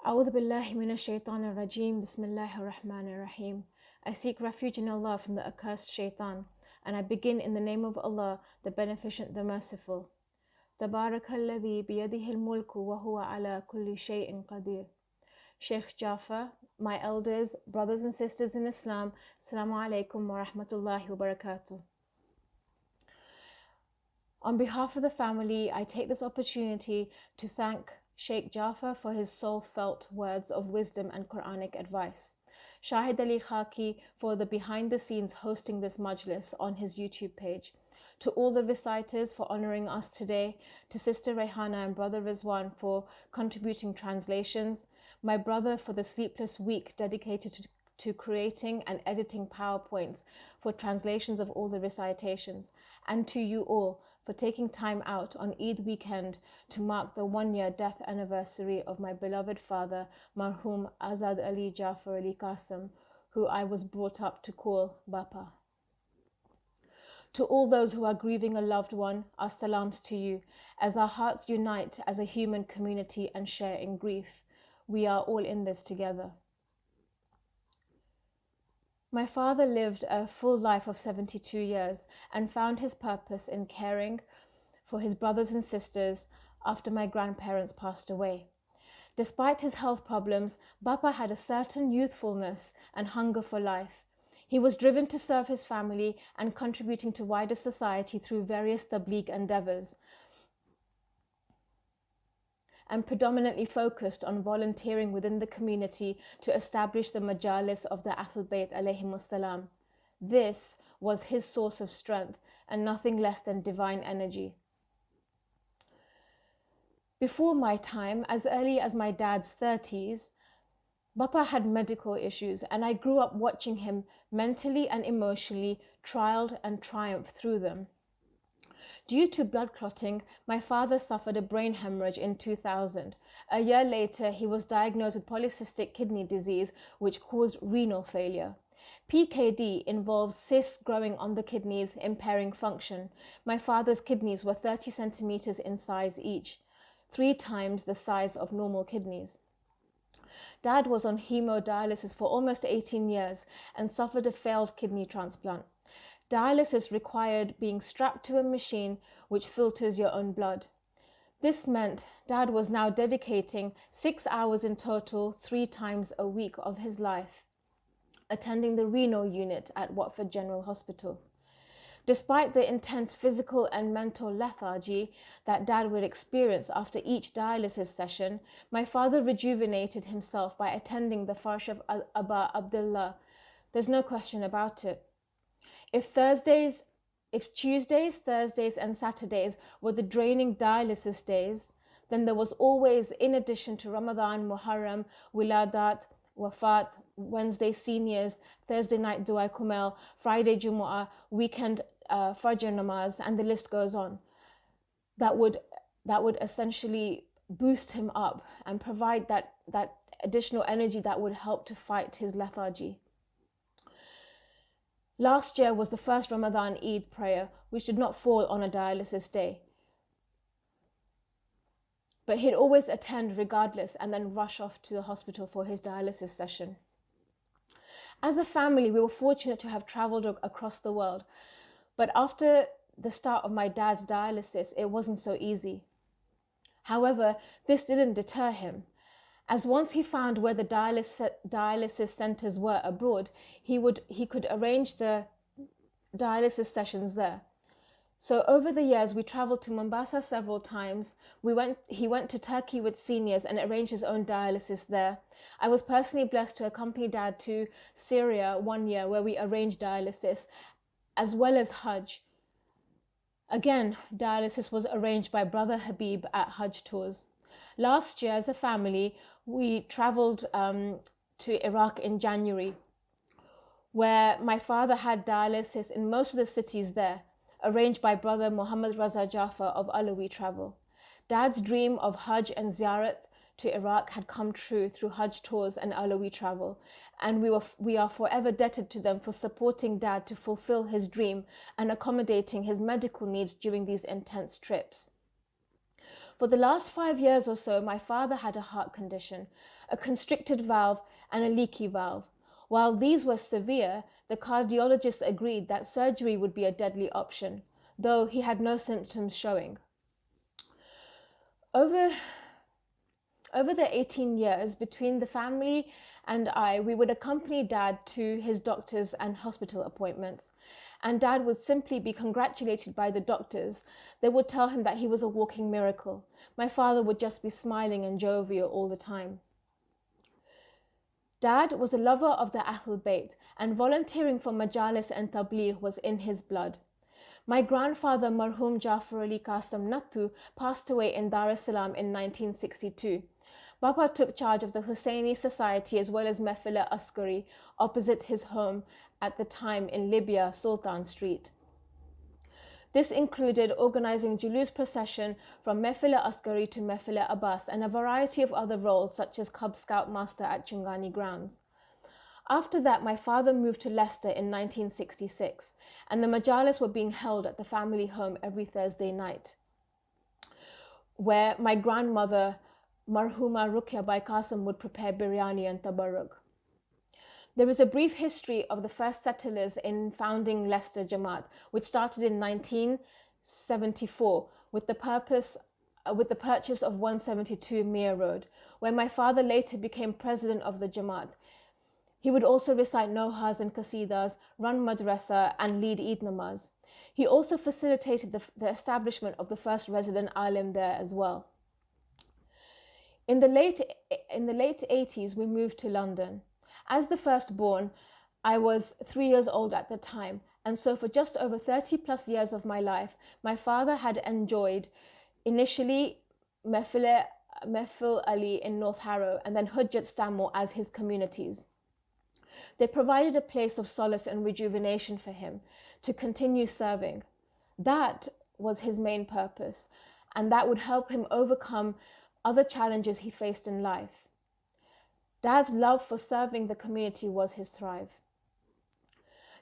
A'udhu billahi minash shaitanir rajim. Bismillahir rahmanir rahim. I seek refuge in Allah from the accursed shaitan, and I begin in the name of Allah, the Beneficent, the Merciful. Tabarakalladhi biyadihil mulku wa huwa ala kulli shay'in qadir. Sheikh Jafar, my elders, brothers and sisters in Islam, Assalamu alaikum wa rahmatullahi wa barakatuh. On behalf of the family, I take this opportunity to thank Sheikh Jafar for his soul-felt words of wisdom and Quranic advice. Shahid Ali Khaki for the behind-the-scenes hosting this Majlis on his YouTube page. To all the reciters for honoring us today, to Sister Rehana and Brother Rizwan for contributing translations, my brother for the sleepless week dedicated to creating and editing PowerPoints for translations of all the recitations, and to you all for taking time out on Eid weekend to mark the 1-year death anniversary of my beloved father, Marhum Azadali Jafferali Kassam, who I was brought up to call Bapa. To all those who are grieving a loved one, our salams to you. As our hearts unite as a human community and share in grief, we are all in this together. My father lived a full life of 72 years and found his purpose in caring for his brothers and sisters after my grandparents passed away. Despite his health problems, Bapa had a certain youthfulness and hunger for life. He was driven to serve his family and contributing to wider society through various tabligh endeavors, and predominantly focused on volunteering within the community to establish the Majalis of the Ahlul Bayt alayhimus salam. This was his source of strength and nothing less than divine energy. Before my time, as early as my dad's 30s, Bapa had medical issues, and I grew up watching him mentally and emotionally trialed and triumph through them. Due to blood clotting, my father suffered a brain hemorrhage in 2000. A year later, he was diagnosed with polycystic kidney disease, which caused renal failure. PKD involves cysts growing on the kidneys, impairing function. My father's kidneys were 30 centimeters in size each, 3 times the size of normal kidneys. Dad was on hemodialysis for almost 18 years and suffered a failed kidney transplant. Dialysis required being strapped to a machine which filters your own blood. This meant Dad was now dedicating 6 hours in total, 3 times a week of his life, attending the renal unit at Watford General Hospital. Despite the intense physical and mental lethargy that Dad would experience after each dialysis session, my father rejuvenated himself by attending the Farsh of Abba Abdullah. There's no question about it. If Tuesdays, Thursdays, and Saturdays were the draining dialysis days, then there was always, in addition to Ramadan, Muharram, Wiladat, Wafat, Wednesday seniors, Thursday night Dua Kumel, Friday Jumu'ah, weekend Fajr Namaz, and the list goes on. That would essentially boost him up and provide that additional energy that would help to fight his lethargy. Last year was the first Ramadan Eid prayer, which did not fall on a dialysis day. But he'd always attend regardless and then rush off to the hospital for his dialysis session. As a family, we were fortunate to have traveled across the world. But after the start of my dad's dialysis, it wasn't so easy. However, this didn't deter him, as once he found where the dialysis centers were abroad, he could arrange the dialysis sessions there. So over the years, we traveled to Mombasa several times. He went to Turkey with seniors and arranged his own dialysis there. I was personally blessed to accompany Dad to Syria 1 year, where we arranged dialysis, as well as Hajj. Again, dialysis was arranged by Brother Habib at Hajj tours. Last year, as a family, we traveled to Iraq in January, where my father had dialysis in most of the cities there, arranged by Brother Muhammad Raza Jafar of Alawi Travel. Dad's dream of Hajj and Ziyarat to Iraq had come true through Hajj tours and Alawi Travel, and we are forever indebted to them for supporting Dad to fulfill his dream and accommodating his medical needs during these intense trips. For the last 5 years or so, my father had a heart condition, a constricted valve and a leaky valve. While these were severe, the cardiologist agreed that surgery would be a deadly option, though he had no symptoms showing. Over the 18 years between the family and I, we would accompany Dad to his doctors and hospital appointments. And Dad would simply be congratulated by the doctors. They would tell him that he was a walking miracle. My father would just be smiling and jovial all the time. Dad was a lover of the ithal-e-thawaab, and volunteering for Majalis and tabligh was in his blood. My grandfather, Marhum Azadali Jafferali Kassam, passed away in Dar es Salaam in 1962. Baba took charge of the Husseini Society as well as ithal-e-Askari opposite his home at the time in Libya, Sultan Street. This included organizing Julus procession from ithal-e-Askari to ithal-e-Abbas and a variety of other roles such as Cub Scout Master at Chungani grounds. After that, my father moved to Leicester in 1966, and the Majalis were being held at the family home every Thursday night, where my grandmother, Marhuma Ruqya Bai Kassam, would prepare biryani and tabarruk. There is a brief history of the first settlers in founding Leicester Jamaat, which started in 1974 with the purchase of 172 Mere Road, where my father later became president of the Jamaat. He would also recite nohas and qasidas, run madrasa, and lead Eid namaz. He also facilitated the establishment of the first resident alim there as well. In the late 80s, we moved to London. As the firstborn, I was 3 years old at the time, and so for just over 30 plus years of my life, my father had enjoyed initially Mehfil Ali in North Harrow and then Hujjat Stanmore as his communities. They provided a place of solace and rejuvenation for him to continue serving. That was his main purpose, and that would help him overcome other challenges he faced in life. Dad's love for serving the community was his thrive.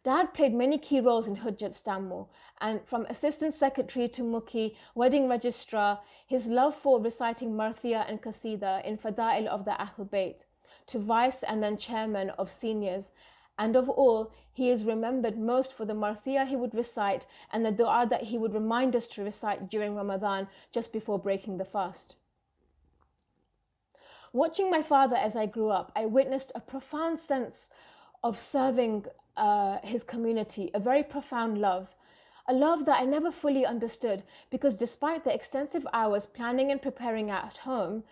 Dad played many key roles in Hujjat Stanmore, and from assistant secretary to Mukhi, wedding registrar, his love for reciting Marthia and Qasida in Fada'il of the Ahl Bayt, to vice and then chairman of seniors, and of all, he is remembered most for the Marthia he would recite and the dua that he would remind us to recite during Ramadan just before breaking the fast. Watching my father as I grew up, I witnessed a profound sense of serving his community, a very profound love. A love that I never fully understood, because despite the extensive hours planning and preparing at home,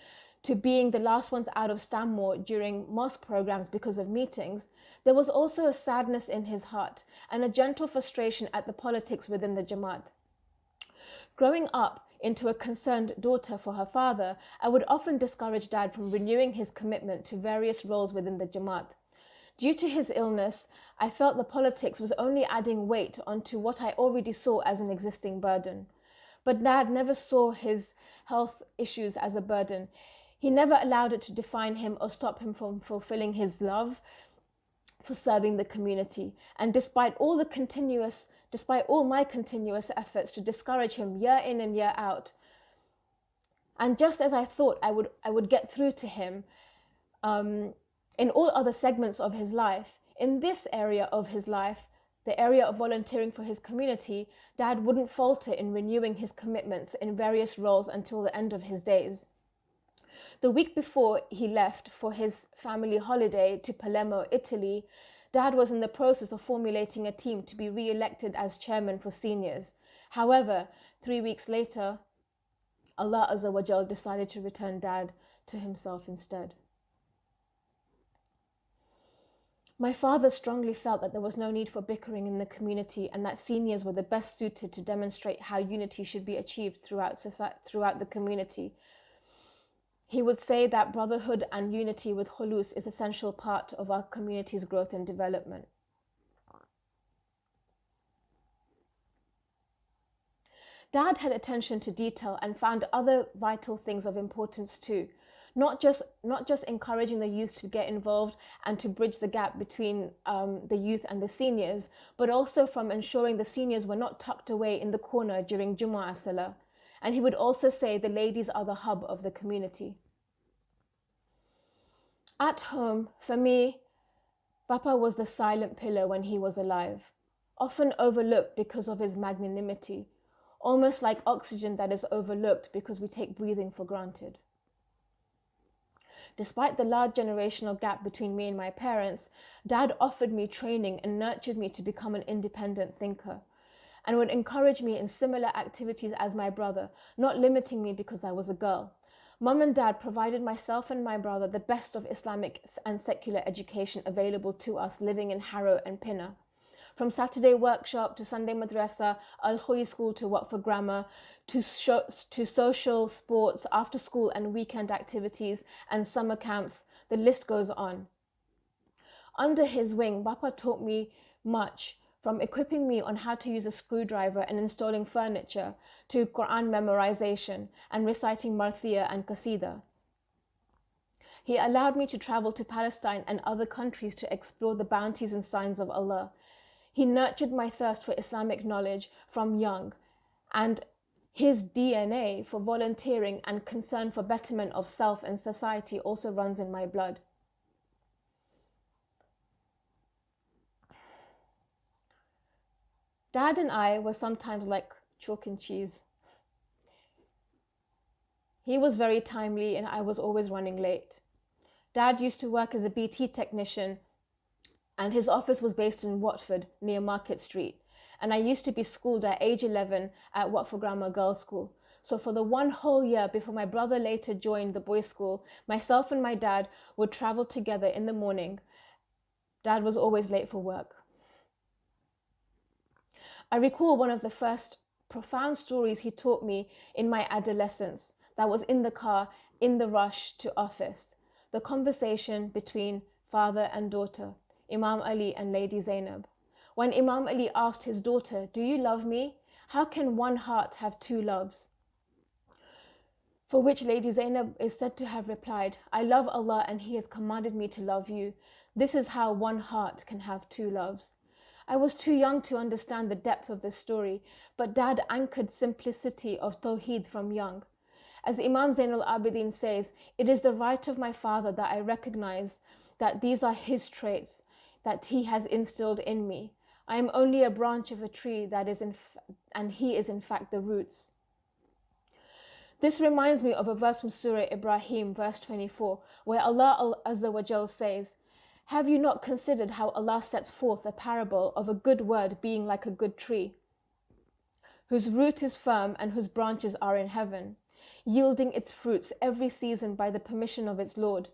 to being the last ones out of Stanmore during mosque programs because of meetings, there was also a sadness in his heart and a gentle frustration at the politics within the Jamaat. Growing up into a concerned daughter for her father, I would often discourage Dad from renewing his commitment to various roles within the Jamaat. Due to his illness, I felt the politics was only adding weight onto what I already saw as an existing burden. But Dad never saw his health issues as a burden. He never allowed it to define him or stop him from fulfilling his love for serving the community. And despite all my continuous efforts to discourage him year in and year out, and just as I thought I would get through to him in all other segments of his life, in this area of his life, the area of volunteering for his community, Dad wouldn't falter in renewing his commitments in various roles until the end of his days. The week before he left for his family holiday to Palermo, Italy, Dad was in the process of formulating a team to be re-elected as chairman for seniors. However, 3 weeks later, Allah Azza wa Jal decided to return Dad to himself instead. My father strongly felt that there was no need for bickering in the community and that seniors were the best suited to demonstrate how unity should be achieved throughout the community. He would say that brotherhood and unity with khulus is an essential part of our community's growth and development. Dad had attention to detail and found other vital things of importance too. Not just encouraging the youth to get involved and to bridge the gap between the youth and the seniors, but also from ensuring the seniors were not tucked away in the corner during Jumu'ah Salah. And he would also say the ladies are the hub of the community. At home, for me, Papa was the silent pillar when he was alive, often overlooked because of his magnanimity, almost like oxygen that is overlooked because we take breathing for granted. Despite the large generational gap between me and my parents, Dad offered me training and nurtured me to become an independent thinker, and would encourage me in similar activities as my brother, not limiting me because I was a girl. Mum and Dad provided myself and my brother the best of Islamic and secular education available to us living in Harrow and Pinner. From Saturday workshop to Sunday madrasa, Al-Khoyi school to Waqf grammar, to social, sports, after school and weekend activities and summer camps, the list goes on. Under his wing, Bapa taught me much, from equipping me on how to use a screwdriver and installing furniture, to Quran memorization and reciting Marthia and Qasida. He allowed me to travel to Palestine and other countries to explore the bounties and signs of Allah. He nurtured my thirst for Islamic knowledge from young, and his DNA for volunteering and concern for betterment of self and society also runs in my blood. Dad and I were sometimes like chalk and cheese. He was very timely and I was always running late. Dad used to work as a BT technician, and his office was based in Watford near Market Street. And I used to be schooled at age 11 at Waqf Grammar Girls' School. So for the one whole year before my brother later joined the boys' school, myself and my dad would travel together in the morning. Dad was always late for work. I recall one of the first profound stories he taught me in my adolescence that was in the car in the rush to office. The conversation between father and daughter, Imam Ali and Lady Zainab. When Imam Ali asked his daughter, "Do you love me? How can one heart have two loves?" For which Lady Zainab is said to have replied, "I love Allah and He has commanded me to love you. This is how one heart can have two loves." I was too young to understand the depth of this story, but Dad anchored simplicity of Tawheed from young. As Imam Zainul Abidin says, "It is the right of my father that I recognize that these are his traits that he has instilled in me. I am only a branch of a tree that is and he is in fact the roots." This reminds me of a verse from Surah Ibrahim, verse 24, where Allah Azza wa Jal says, "Have you not considered how Allah sets forth a parable of a good word being like a good tree, whose root is firm and whose branches are in heaven, yielding its fruits every season by the permission of its Lord?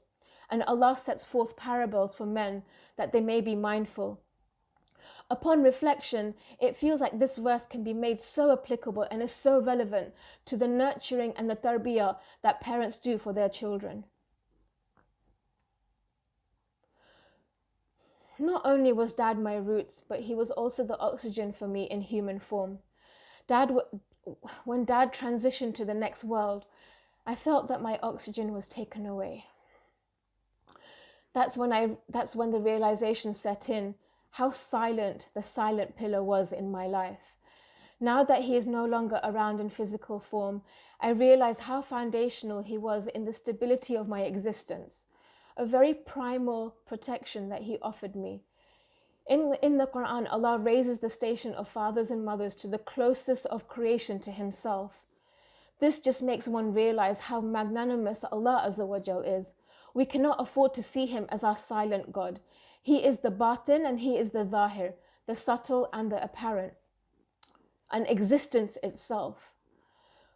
And Allah sets forth parables for men that they may be mindful." Upon reflection, it feels like this verse can be made so applicable and is so relevant to the nurturing and the tarbiyah that parents do for their children. Not only was Dad my roots, but he was also the oxygen for me in human form. When Dad transitioned to the next world, I felt that my oxygen was taken away. That's when the realization set in how silent the silent pillar was in my life. Now that he is no longer around in physical form, I realize how foundational he was in the stability of my existence, a very primal protection that he offered me. In the Quran, Allah raises the station of fathers and mothers to the closest of creation to himself. This just makes one realize how magnanimous Allah Azza wa Jal is. We cannot afford to see him as our silent God. He is the batin and he is the zahir, the subtle and the apparent, an existence itself.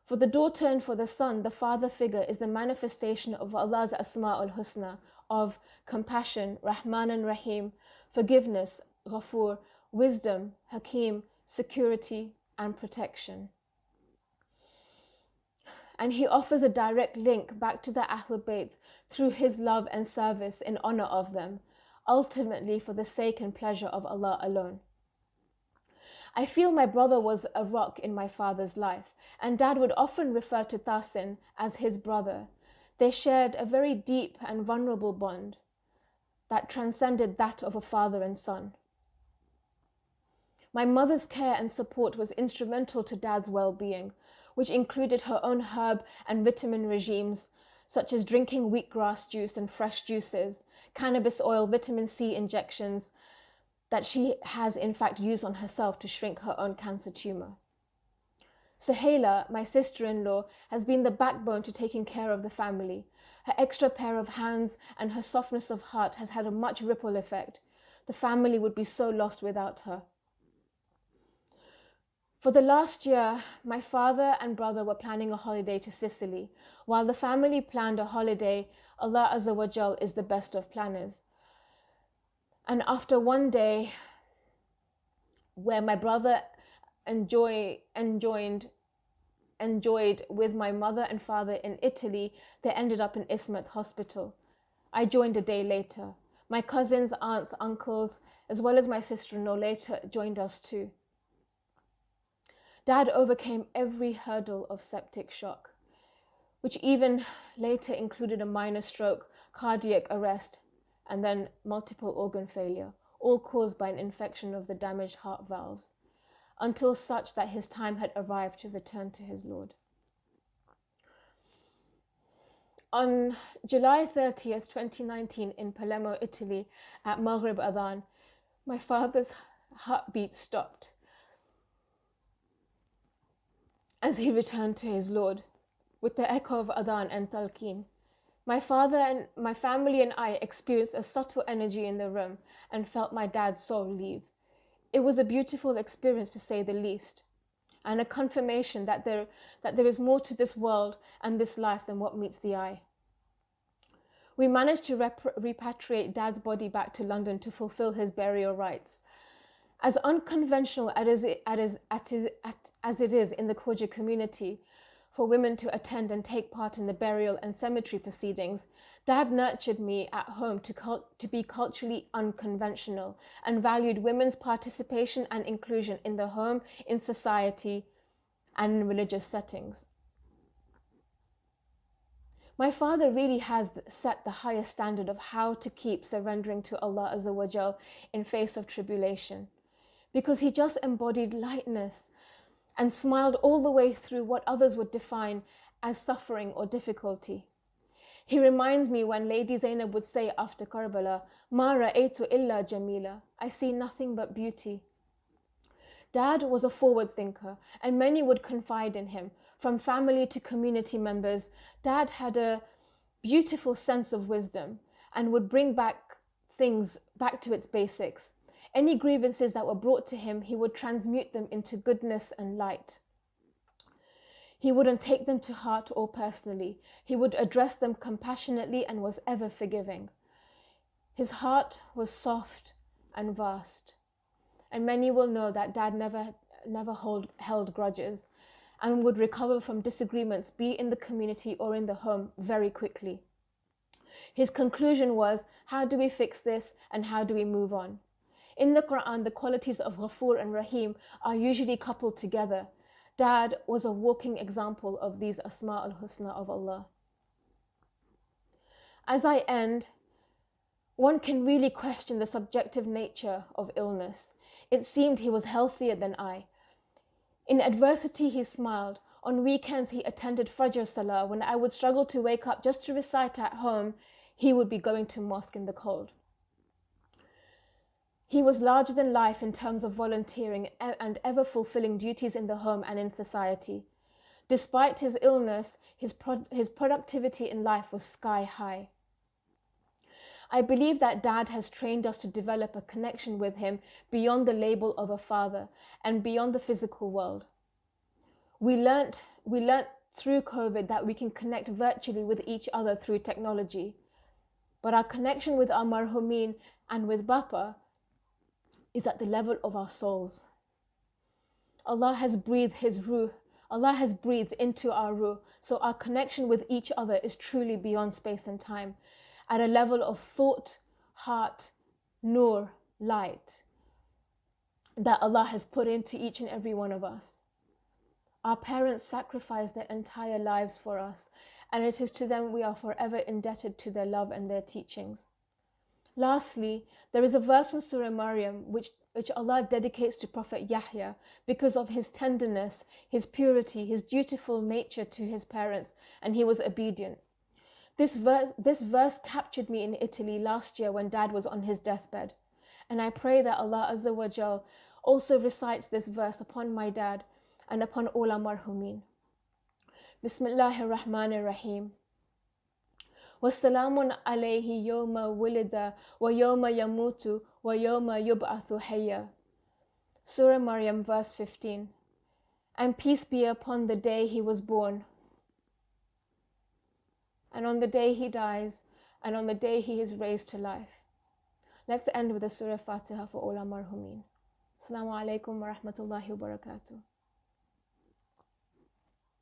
For the daughter and for the son, the father figure is the manifestation of Allah's Asma'ul Husna, of compassion, Rahman and Rahim, forgiveness, Ghafoor, wisdom, Hakim, security and protection. And he offers a direct link back to the Ahlul Bayt through his love and service in honor of them, ultimately for the sake and pleasure of Allah alone. I feel my brother was a rock in my father's life, and Dad would often refer to Tahsin as his brother. They shared a very deep and vulnerable bond that transcended that of a father and son. My mother's care and support was instrumental to Dad's well-being, which included her own herb and vitamin regimes, such as drinking wheatgrass juice and fresh juices, cannabis oil, vitamin C injections that she has in fact used on herself to shrink her own cancer tumor. Suhaila, my sister-in-law, has been the backbone to taking care of the family. Her extra pair of hands and her softness of heart has had a much ripple effect. The family would be so lost without her. For the last year, my father and brother were planning a holiday to Sicily. While the family planned a holiday, Allah Azza wa Jal is the best of planners. And after one day where my brother enjoyed with my mother and father in Italy, they ended up in Ismat Hospital. I joined a day later. My cousins, aunts, uncles, as well as my sister-in-law later joined us too. Dad overcame every hurdle of septic shock, which even later included a minor stroke, cardiac arrest, and then multiple organ failure, all caused by an infection of the damaged heart valves, until such that his time had arrived to return to his Lord. On July 30th, 2019, in Palermo, Italy, at Maghrib Adhan, my father's heartbeat stopped as he returned to his Lord with the echo of Adhan and Talqeen. My father and my family and I experienced a subtle energy in the room and felt my dad's soul leave. It was a beautiful experience, to say the least, and a confirmation that there is more to this world and this life than what meets the eye. We managed to repatriate Dad's body back to London to fulfill his burial rites. As unconventional as it is in the Khoja community for women to attend and take part in the burial and cemetery proceedings, Dad nurtured me at home to be culturally unconventional and valued women's participation and inclusion in the home, in society, and in religious settings. My father really has set the highest standard of how to keep surrendering to Allah Azza wa Jal in face of tribulation, because he just embodied lightness and smiled all the way through what others would define as suffering or difficulty. He reminds me when Lady Zainab would say after Karbala, "Ma ra'aytu illa jamila," I see nothing but beauty. Dad was a forward thinker, and many would confide in him. From family to community members, Dad had a beautiful sense of wisdom and would bring things back to its basics. Any grievances that were brought to him, he would transmute them into goodness and light. He wouldn't take them to heart or personally. He would address them compassionately and was ever forgiving. His heart was soft and vast. And many will know that Dad never held grudges and would recover from disagreements, be in the community or in the home, very quickly. His conclusion was, how do we fix this and how do we move on? In the Quran, the qualities of Ghafoor and Rahim are usually coupled together. Dad was a walking example of these Asma al-Husna of Allah. As I end, one can really question the subjective nature of illness. It seemed he was healthier than I. In adversity, he smiled. On weekends, he attended Fajr Salah. When I would struggle to wake up just to recite at home, he would be going to mosque in the cold. He was larger than life in terms of volunteering and ever fulfilling duties in the home and in society. Despite his illness, his productivity in life was sky high. I believe that Dad has trained us to develop a connection with him beyond the label of a father and beyond the physical world. We learnt through COVID that we can connect virtually with each other through technology. But our connection with our marhumeen and with Bapa is at the level of our souls. Allah has breathed His ruh. Allah has breathed into our ruh. So our connection with each other is truly beyond space and time, at a level of thought, heart, nur, light, that Allah has put into each and every one of us. Our parents sacrificed their entire lives for us, and it is to them we are forever indebted to their love and their teachings. Lastly, there is a verse from Surah Maryam which Allah dedicates to Prophet Yahya because of his tenderness, his purity, his dutiful nature to his parents, and he was obedient. This verse captured me in Italy last year when Dad was on his deathbed. And I pray that Allah Azza wa Jal also recites this verse upon my dad and upon all our marhumin. Bismillahir Rahmanir Rahim. وَسَلَامٌ عَلَيْهِ يَوْمَ وُلِدَ وَيَوْمَ يَمُوتُ وَيَوْمَ يُبْعَثُ حَيًّا. Surah Maryam, verse 15. And peace be upon the day he was born, and on the day he dies, and on the day he is raised to life. Let's end with the Surah Fatiha for all our marhumin. Assalamu alaikum wa rahmatullahi wa barakatuh.